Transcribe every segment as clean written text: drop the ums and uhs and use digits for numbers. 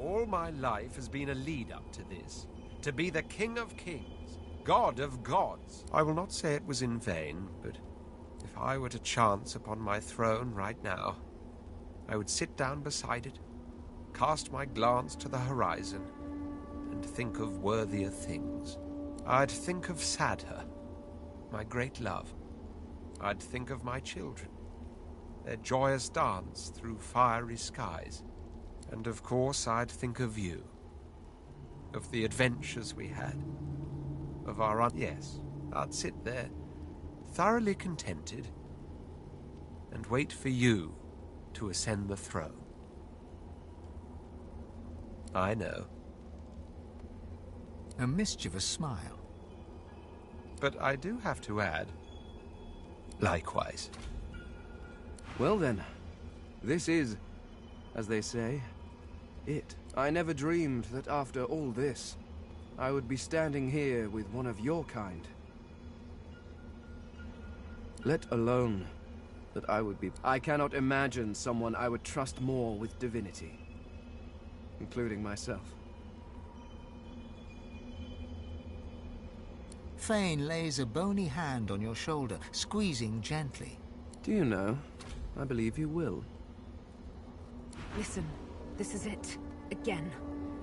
All my life has been a lead-up to this. To be the King of Kings, God of Gods. I will not say it was in vain, but if I were to chance upon my throne right now, I would sit down beside it, cast my glance to the horizon, and think of worthier things. I'd think of Sadher, my great love. I'd think of my children, their joyous dance through fiery skies. And of course I'd think of you, of the adventures we had, of our yes, I'd sit there, thoroughly contented, and wait for you to ascend the throne. I know. A mischievous smile. But I do have to add, likewise. Well then, this is, as they say, it. I never dreamed that after all this, I would be standing here with one of your kind. Let alone that I would be... I cannot imagine someone I would trust more with divinity, including myself. Fane lays a bony hand on your shoulder, squeezing gently. Do you know, I believe you will. Listen, this is it. Again.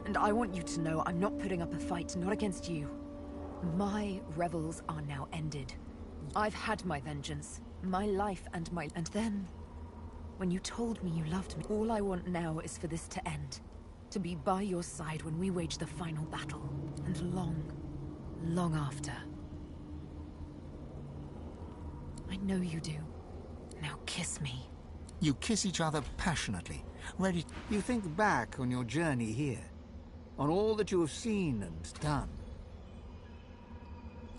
And I want you to know I'm not putting up a fight, not against you. My revels are now ended. I've had my vengeance, my life and then, when you told me you loved me, all I want now is for this to end. To be by your side when we wage the final battle. And long after. I know you do. Now kiss me. You kiss each other passionately, ready. You think back on your journey here, on all that you have seen and done.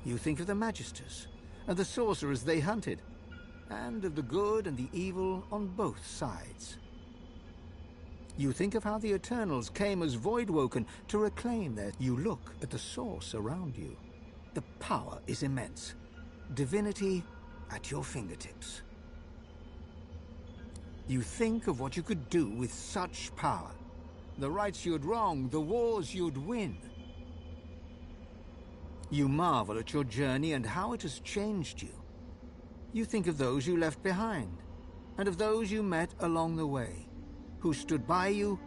You think of the Magisters, and the sorcerers they hunted, and of the good and the evil on both sides. You think of how the Eternals came as Voidwoken to reclaim their... You look at the source around you. The power is immense. Divinity at your fingertips. You think of what you could do with such power. The rights you'd wrong, the wars you'd win. You marvel at your journey and how it has changed you. You think of those you left behind, and of those you met along the way, who stood by you.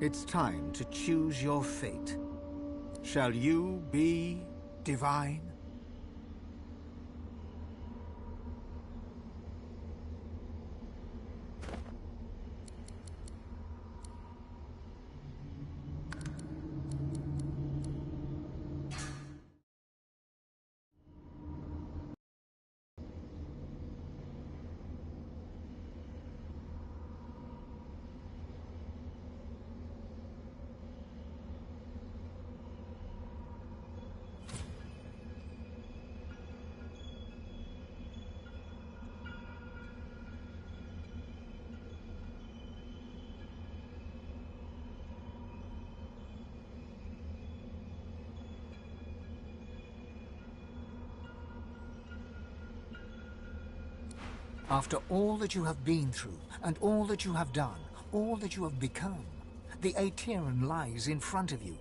It's time to choose your fate. Shall you be divine? After all that you have been through, and all that you have done, all that you have become, the Aeteran lies in front of you.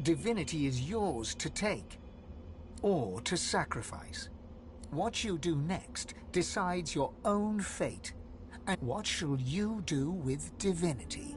Divinity is yours to take, or to sacrifice. What you do next decides your own fate. And what shall you do with divinity?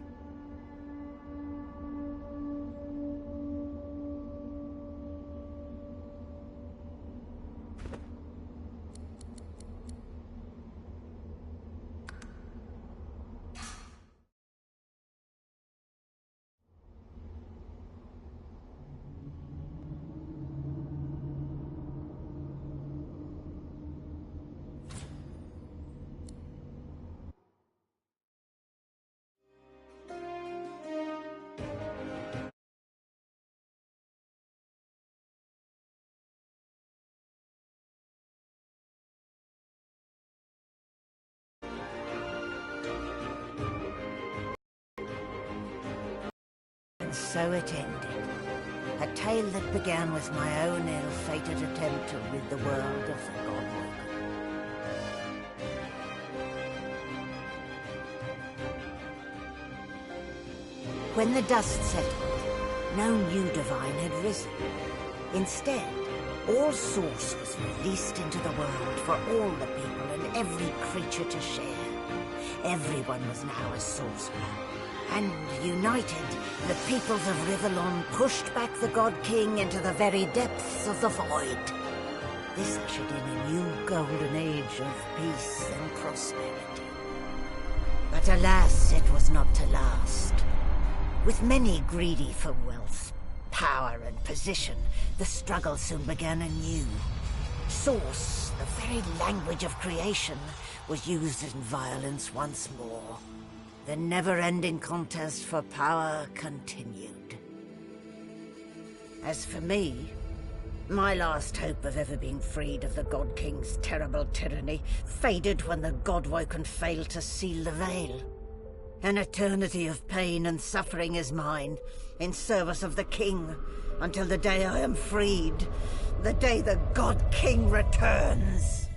And so it ended. A tale that began with my own ill-fated attempt to rid the world of the Godwoken. When the dust settled, no new divine had risen. Instead, all Source was released into the world for all the people and every creature to share. Everyone was now a sorcerer. And united, the peoples of Rivellon pushed back the God King into the very depths of the void. This ushered in a new golden age of peace and prosperity. But alas, it was not to last. With many greedy for wealth, power and position, the struggle soon began anew. Source, the very language of creation, was used in violence once more. The never-ending contest for power continued. As for me, my last hope of ever being freed of the God King's terrible tyranny faded when the Godwoken failed to seal the veil. An eternity of pain and suffering is mine, in service of the King, until the day I am freed, the day the God King returns.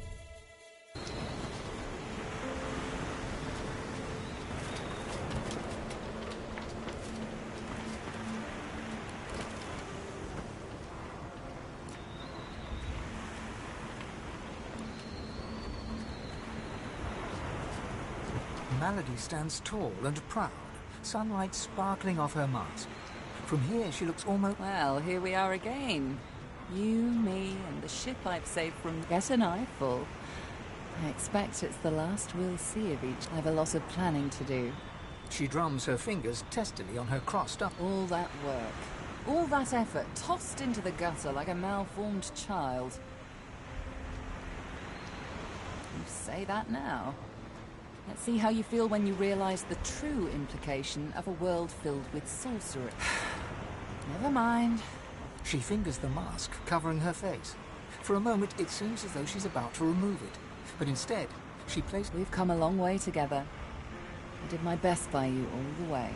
Malady stands tall and proud, sunlight sparkling off her mask. From here, she looks almost... Well, here we are again. You, me, and the ship I've saved from... Get an eyeful. I expect it's the last we'll see of each. I have a lot of planning to do. She drums her fingers testily on her crossed up. All that work, all that effort, tossed into the gutter like a malformed child. You say that now. Let's see how you feel when you realize the true implication of a world filled with sorcery. Never mind. She fingers the mask, covering her face. For a moment, it seems as though she's about to remove it. But instead, she places... We've come a long way together. I did my best by you all the way.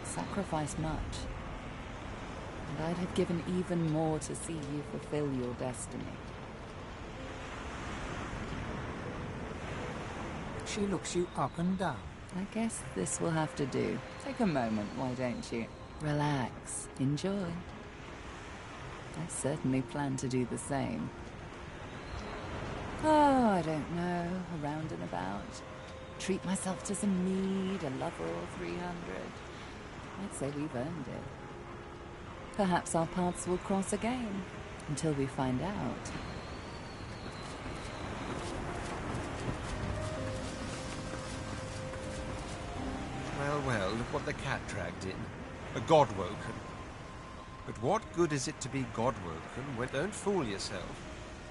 Sacrificed much. And I'd have given even more to see you fulfill your destiny. She looks you up and down. I guess this will have to do. Take a moment, why don't you? Relax. Enjoy. I certainly plan to do the same. Oh, I don't know. Around and about. Treat myself to some mead, a lover or 300. I'd say we've earned it. Perhaps our paths will cross again, until we find out. Well, look what the cat dragged in. A Godwoken. But what good is it to be Godwoken when... Don't fool yourself.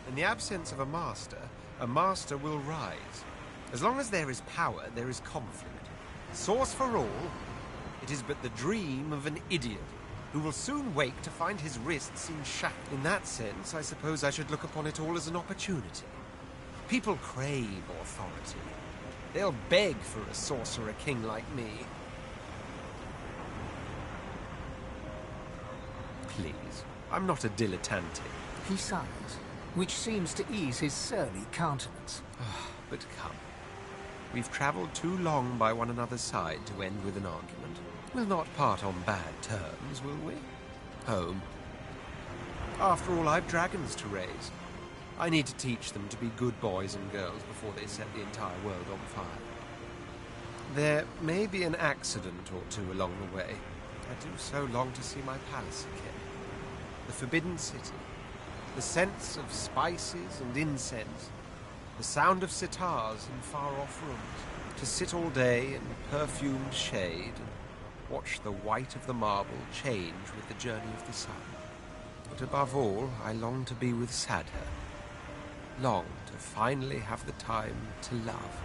In the absence of a master will rise. As long as there is power, there is conflict. Source for all, it is but the dream of an idiot, who will soon wake to find his wrists in shackles. In that sense, I suppose I should look upon it all as an opportunity. People crave authority. They'll beg for a sorcerer king like me. Please, I'm not a dilettante. He sighs, which seems to ease his surly countenance. But come. We've travelled too long by one another's side to end with an argument. We'll not part on bad terms, will we? Home. After all, I've dragons to raise. I need to teach them to be good boys and girls before they set the entire world on fire. There may be an accident or two along the way. I do so long to see my palace again. The Forbidden City. The scents of spices and incense. The sound of sitars in far-off rooms. To sit all day in perfumed shade and watch the white of the marble change with the journey of the sun. But above all, I long to be with Sadher. Long to finally have the time to love.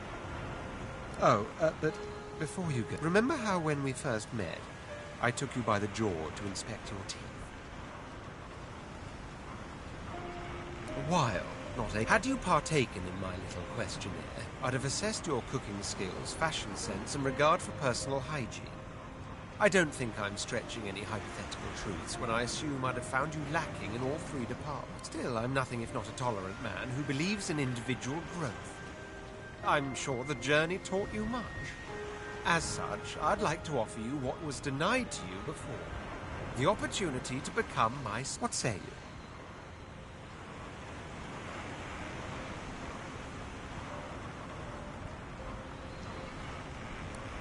Oh, but before you go, remember how when we first met, I took you by the jaw to inspect your teeth? A while, not a... Had you partaken in my little questionnaire, I'd have assessed your cooking skills, fashion sense, and regard for personal hygiene. I don't think I'm stretching any hypothetical truths when I assume I'd have found you lacking in all three departments. Still, I'm nothing if not a tolerant man who believes in individual growth. I'm sure the journey taught you much. As such, I'd like to offer you what was denied to you before. The opportunity to become my... What say you?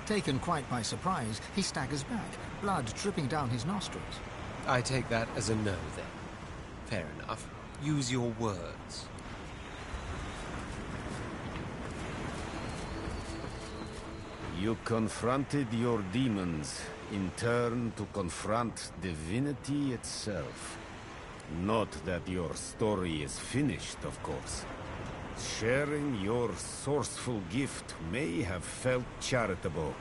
Taken quite by surprise, he staggers back, blood dripping down his nostrils. I take that as a no, then. Fair enough. Use your words. You confronted your demons, in turn to confront Divinity itself. Not that your story is finished, of course. Sharing your sourceful gift may have felt charitable,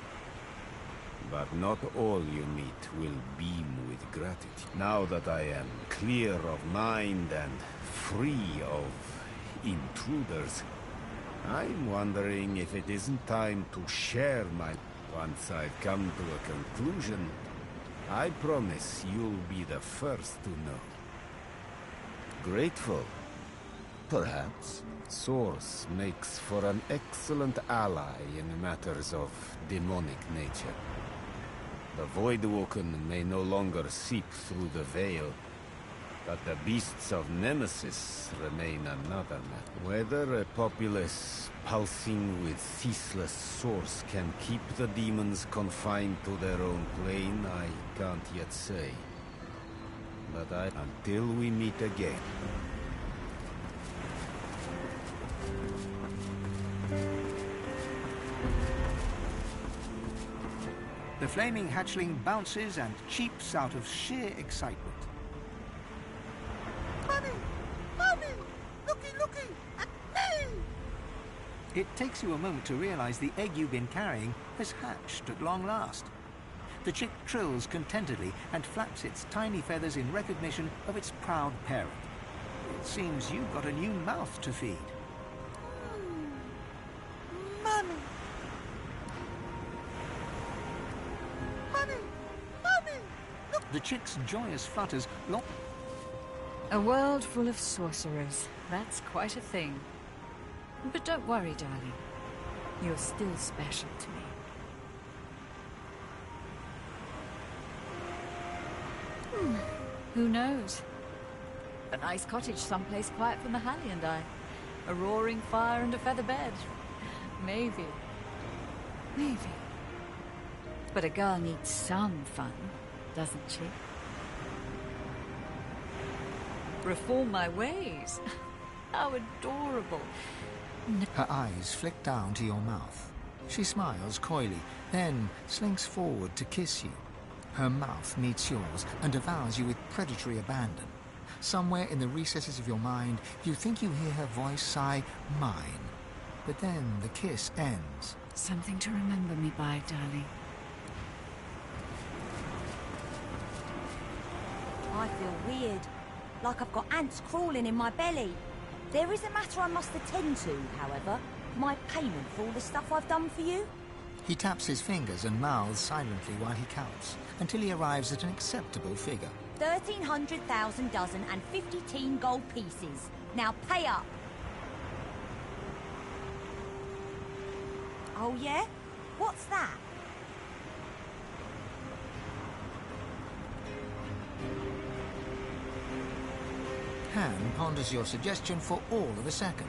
but not all you meet will beam with gratitude. Now that I am clear of mind and free of intruders, I'm wondering if it isn't time to share my... Once I've come to a conclusion, I promise you'll be the first to know. Grateful? Perhaps. Source makes for an excellent ally in matters of demonic nature. The Voidwoken may no longer seep through the veil, but the beasts of Nemesis remain another matter. Whether a populace pulsing with ceaseless source can keep the demons confined to their own plane, I can't yet say. But until we meet again. The flaming hatchling bounces and cheeps out of sheer excitement. Mommy! Mommy! Looky, looky! At me! It takes you a moment to realize the egg you've been carrying has hatched at long last. The chick trills contentedly and flaps its tiny feathers in recognition of its proud parent. It seems you've got a new mouth to feed. Mommy! Mommy! Mommy! Look! The chick's joyous flutters long... A world full of sorcerers. That's quite a thing. But don't worry, darling. You're still special to me. Who knows? A nice cottage someplace quiet for Mahalia and I. A roaring fire and a feather bed. Maybe. Maybe. But a girl needs some fun, doesn't she? Reform my ways. How adorable. Her eyes flick down to your mouth. She smiles coyly, then slinks forward to kiss you. Her mouth meets yours and devours you with predatory abandon. Somewhere in the recesses of your mind, you think you hear her voice sigh, "Mine." But then the kiss ends. Something to remember me by, darling. I feel weird, like I've got ants crawling in my belly. There is a matter I must attend to, however. My payment for all the stuff I've done for you. He taps his fingers and mouths silently while he counts, until he arrives at an acceptable figure. 1,300,000 dozen and 50 teen gold pieces. Now pay up. Oh yeah? What's that? Han ponders your suggestion for all of a second.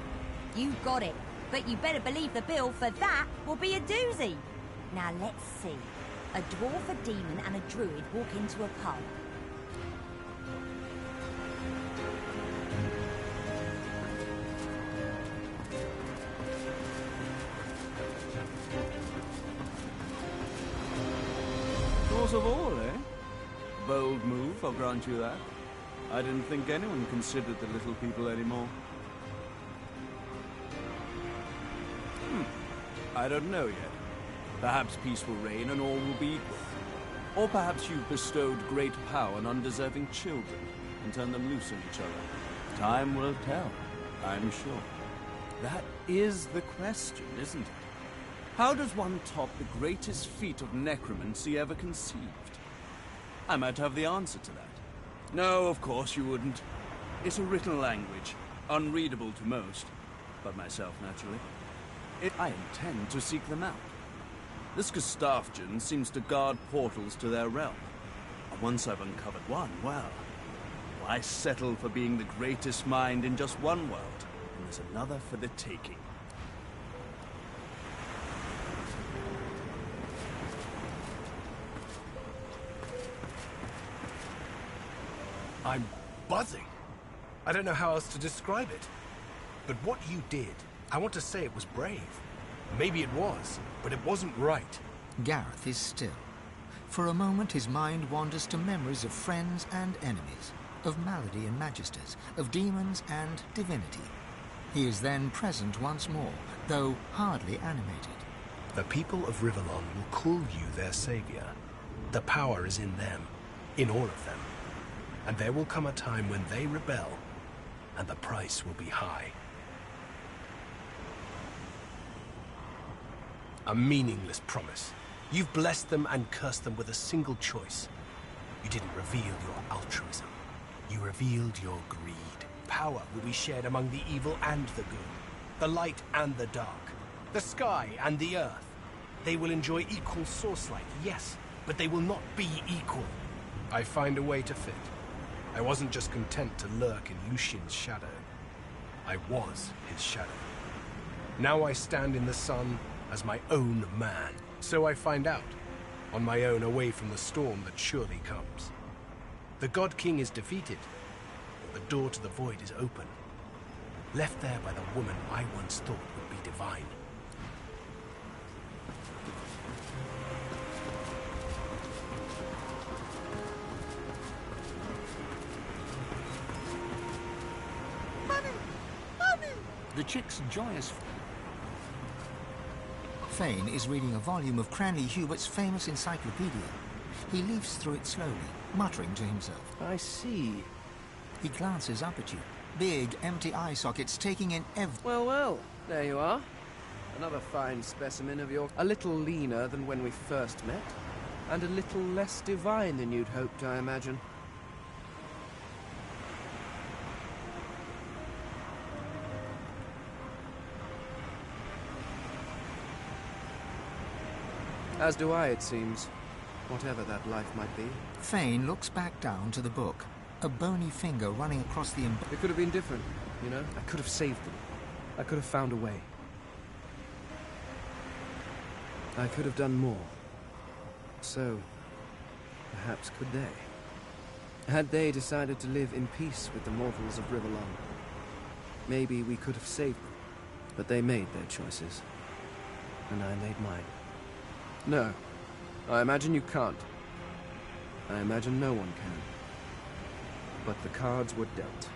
You got it. But you better believe the bill for that will be a doozy. Now let's see. A dwarf, a demon and a druid walk into a pub. Source of all, eh? Bold move, I'll grant you that. I didn't think anyone considered the little people anymore. I don't know yet. Perhaps peace will reign and all will be equal. Or perhaps you've bestowed great power on undeserving children and turned them loose on each other. Time will tell, I'm sure. That is the question, isn't it? How does one top the greatest feat of necromancy ever conceived? I might have the answer to that. No, of course you wouldn't. It's a written language, unreadable to most, but myself, naturally. I intend to seek them out. This Gustafjan seems to guard portals to their realm. And once I've uncovered one, well, why settle for being the greatest mind in just one world, when there's another for the taking? I'm buzzing. I don't know how else to describe it. But what you did, I want to say it was brave. Maybe it was, but it wasn't right. Gareth is still. For a moment his mind wanders to memories of friends and enemies, of malady and magisters, of demons and divinity. He is then present once more, though hardly animated. The people of Rivellon will call you their savior. The power is in them, in all of them. And there will come a time when they rebel, and the price will be high. A meaningless promise. You've blessed them and cursed them with a single choice. You didn't reveal your altruism. You revealed your greed. Power will be shared among the evil and the good, the light and the dark, the sky and the earth. They will enjoy equal source-light, yes, but they will not be equal. I find a way to fit. I wasn't just content to lurk in Lucien's shadow. I was his shadow. Now I stand in the sun as my own man. So I find out, on my own, away from the storm that surely comes. The God King is defeated. The door to the void is open. Left there by the woman I once thought would be divine. The chick's joyous... Fane is reading a volume of Cranley Hubert's famous encyclopedia. He leafs through it slowly, muttering to himself. I see. He glances up at you. Big, empty eye sockets taking in Well, well, there you are. Another fine specimen of your... A little leaner than when we first met. And a little less divine than you'd hoped, I imagine. As do I, it seems. Whatever that life might be. Fane looks back down to the book, a bony finger running across the... It could have been different, you know? I could have saved them. I could have found a way. I could have done more. So, perhaps could they? Had they decided to live in peace with the mortals of Rivellon, maybe we could have saved them. But they made their choices. And I made mine. No. I imagine you can't. I imagine no one can. But the cards were dealt,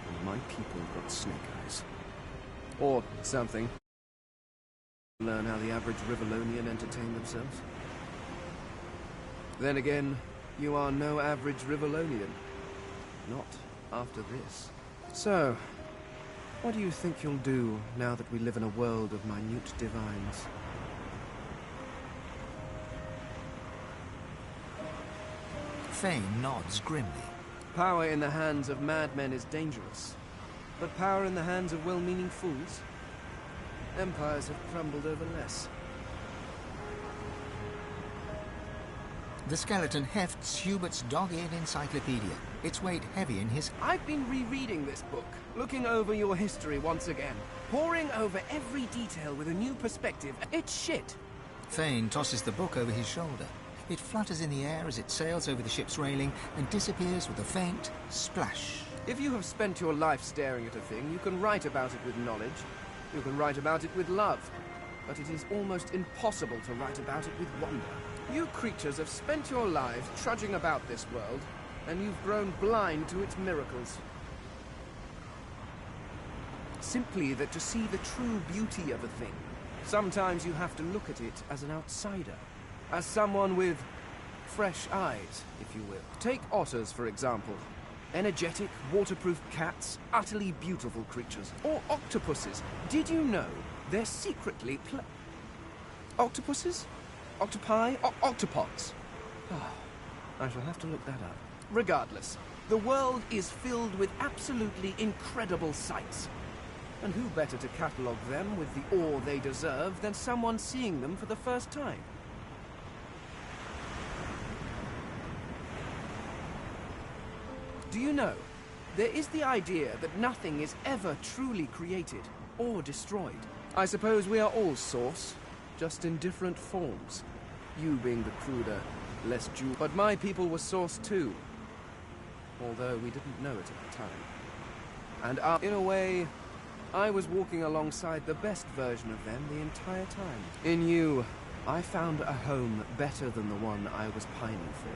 and my people got snake eyes. Or something. Learn how the average Rivellonian entertained themselves. Then again, you are no average Rivellonian. Not after this. So, what do you think you'll do now that we live in a world of minute divines? Fane nods grimly. Power in the hands of madmen is dangerous. But power in the hands of well-meaning fools? Empires have crumbled over less. The skeleton hefts Hubert's dog-eared encyclopedia, its weight heavy in his... I've been rereading this book, looking over your history once again, poring over every detail with a new perspective. It's shit. Fane tosses the book over his shoulder. It flutters in the air as it sails over the ship's railing and disappears with a faint splash. If you have spent your life staring at a thing, you can write about it with knowledge. You can write about it with love. But it is almost impossible to write about it with wonder. You creatures have spent your lives trudging about this world, and you've grown blind to its miracles. Simply that to see the true beauty of a thing, sometimes you have to look at it as an outsider. As someone with fresh eyes, if you will. Take otters, for example. Energetic, waterproof cats, utterly beautiful creatures. Or octopuses. Did you know they're secretly Octopuses? Octopi? Octopods? Oh, I shall have to look that up. Regardless, the world is filled with absolutely incredible sights. And who better to catalogue them with the awe they deserve than someone seeing them for the first time? Do you know, there is the idea that nothing is ever truly created or destroyed. I suppose we are all Source, just in different forms. You being the cruder, less Jew. But my people were Source too, although we didn't know it at the time. And in a way, I was walking alongside the best version of them the entire time. In you, I found a home better than the one I was pining for.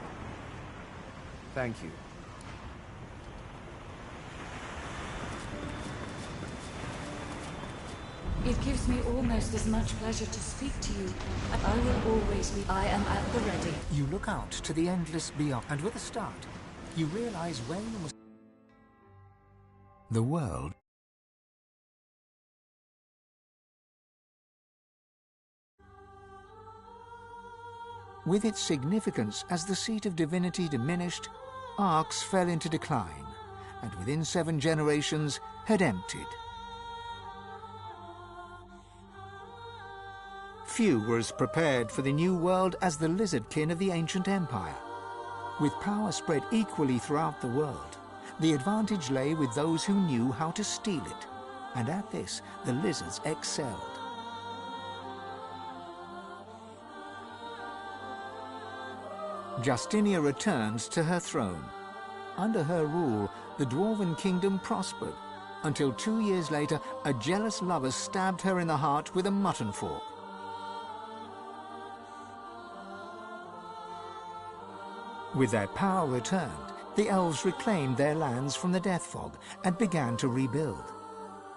Thank you. It gives me almost as much pleasure to speak to you. I will always be. I am at the ready. You look out to the endless beyond, and with a start, you realize where you must... The world... With its significance as the seat of divinity diminished, Arx fell into decline, and within 7 generations had emptied. Few were as prepared for the new world as the lizardkin of the ancient empire. With power spread equally throughout the world, the advantage lay with those who knew how to steal it, and at this the lizards excelled. Justinia returned to her throne. Under her rule, the Dwarven kingdom prospered, until 2 years later a jealous lover stabbed her in the heart with a mutton fork. With their power returned, the elves reclaimed their lands from the Death Fog and began to rebuild.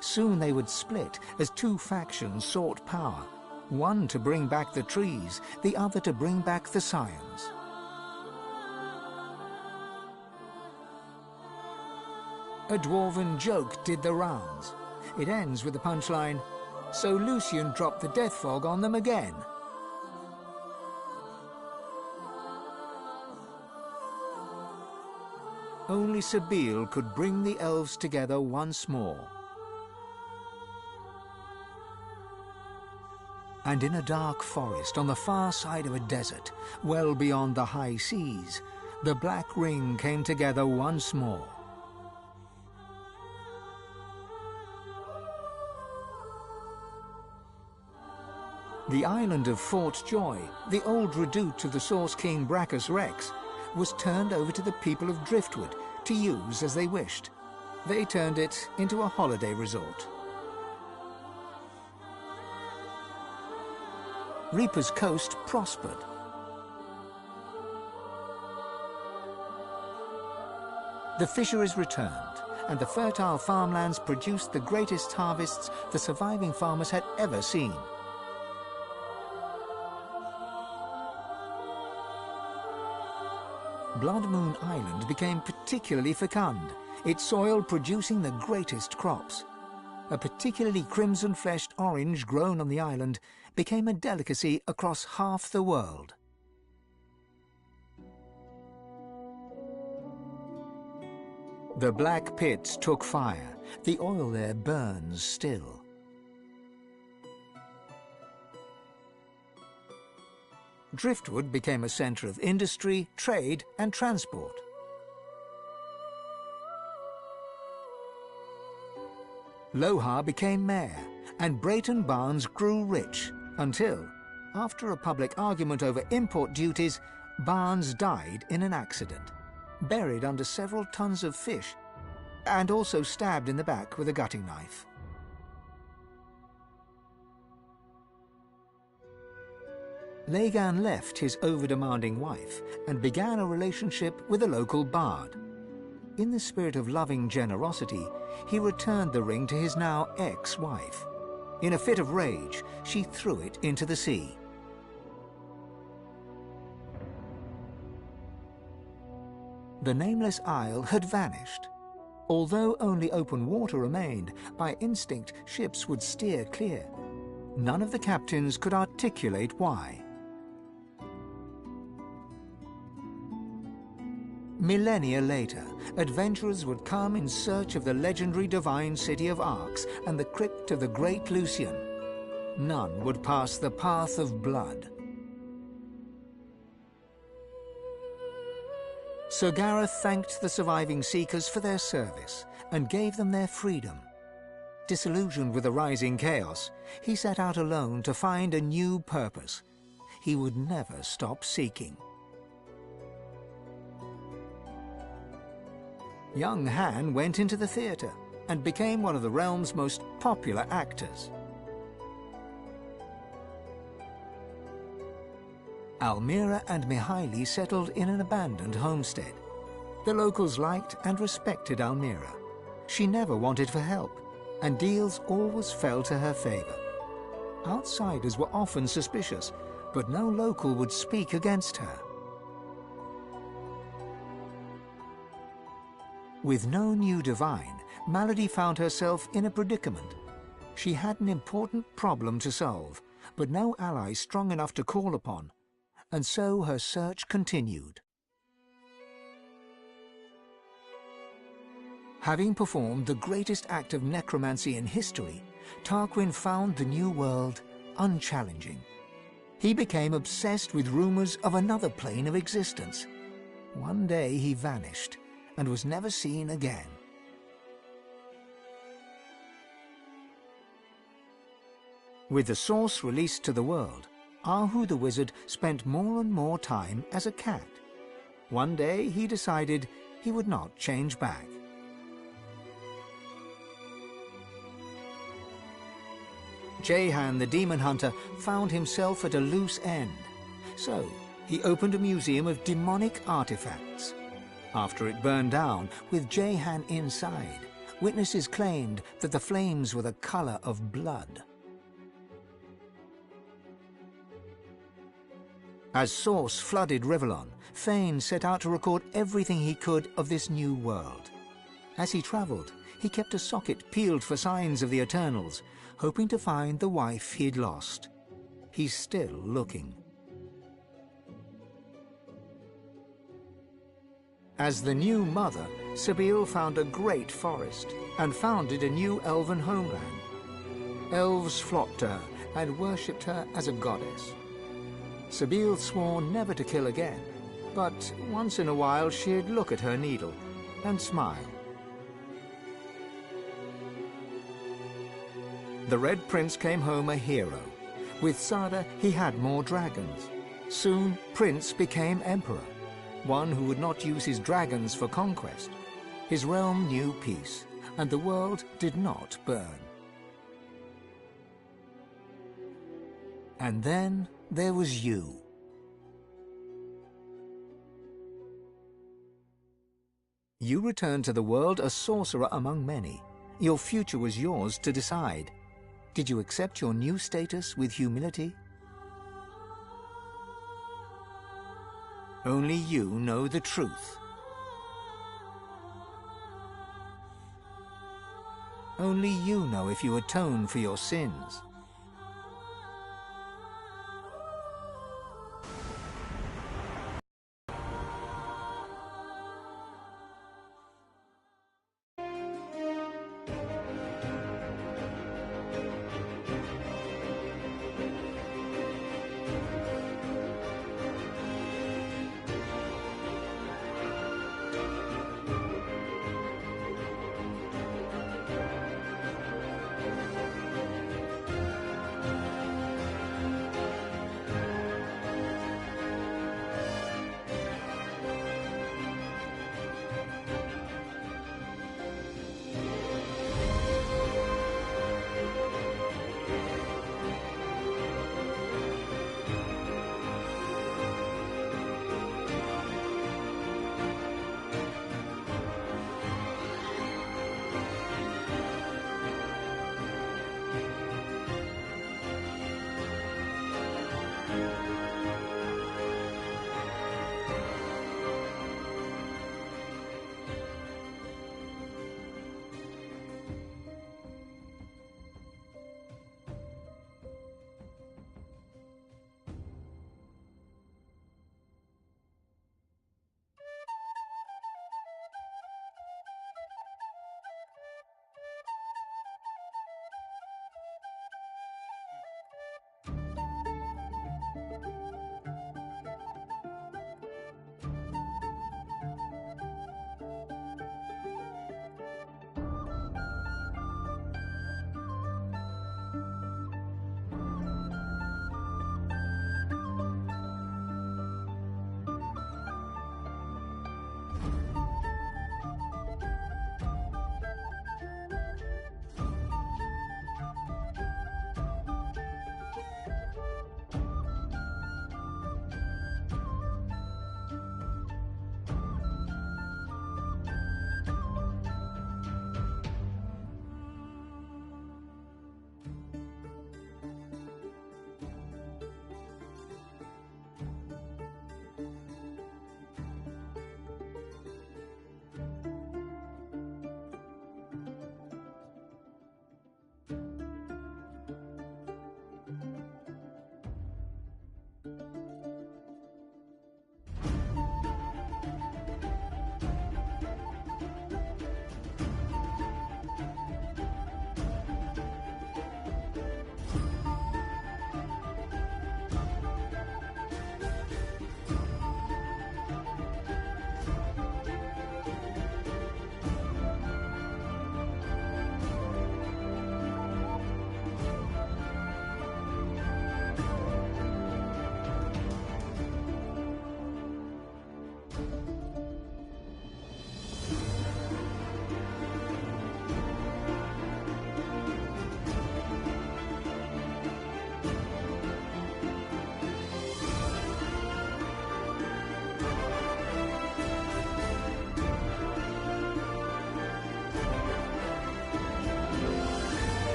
Soon they would split as 2 factions sought power, one to bring back the trees, the other to bring back the Scions. A dwarven joke did the rounds. It ends with the punchline, "So Lucian dropped the Death Fog on them again." Only Sabine could bring the elves together once more. And in a dark forest on the far side of a desert, well beyond the high seas, the Black Ring came together once more. The island of Fort Joy, the old redoubt of the Source King Brachus Rex, was turned over to the people of Driftwood to use as they wished. They turned it into a holiday resort. Reaper's Coast prospered. The fisheries returned, and the fertile farmlands produced the greatest harvests the surviving farmers had ever seen. Blood Moon Island became particularly fecund, its soil producing the greatest crops. A particularly crimson-fleshed orange grown on the island became a delicacy across half the world. The Black Pits took fire. The oil there burns still. Driftwood became a centre of industry, trade and transport. Lohar became mayor, and Brayton Barnes grew rich until, after a public argument over import duties, Barnes died in an accident, buried under several tons of fish, and also stabbed in the back with a gutting knife. Lagan left his over-demanding wife and began a relationship with a local bard. In the spirit of loving generosity, he returned the ring to his now ex-wife. In a fit of rage, she threw it into the sea. The nameless isle had vanished. Although only open water remained, by instinct ships would steer clear. None of the captains could articulate why. Millennia later, adventurers would come in search of the legendary divine city of Arx and the crypt of the great Lucian. None would pass the path of blood. Sir Gareth thanked the surviving Seekers for their service and gave them their freedom. Disillusioned with the rising chaos, he set out alone to find a new purpose. He would never stop seeking. Young Han went into the theatre and became one of the realm's most popular actors. Almira and Mihaili settled in an abandoned homestead. The locals liked and respected Almira. She never wanted for help, and deals always fell to her favor. Outsiders were often suspicious, but no local would speak against her. With no new divine, Malady found herself in a predicament. She had an important problem to solve, but no ally strong enough to call upon, and so her search continued. Having performed the greatest act of necromancy in history, Tarquin found the new world unchallenging. He became obsessed with rumors of another plane of existence. One day he vanished and was never seen again. With the source released to the world, Ahu the wizard spent more and more time as a cat. One day he decided he would not change back. Jehan the demon hunter found himself at a loose end, so he opened a museum of demonic artifacts. After it burned down, with Jehan inside, witnesses claimed that the flames were the color of blood. As Source flooded Rivellon, Thane set out to record everything he could of this new world. As he travelled, he kept a socket peeled for signs of the Eternals, hoping to find the wife he'd lost. He's still looking. As the new mother, Sabine found a great forest and founded a new elven homeland. Elves flocked to her and worshipped her as a goddess. Sabine swore never to kill again, but once in a while she'd look at her needle and smile. The Red Prince came home a hero. With Sada, he had more dragons. Soon, Prince became Emperor, one who would not use his dragons for conquest. His realm knew peace, and the world did not burn. And then there was you. You returned to the world a sorcerer among many. Your future was yours to decide. Did you accept your new status with humility? Only you know the truth. Only you know if you atone for your sins.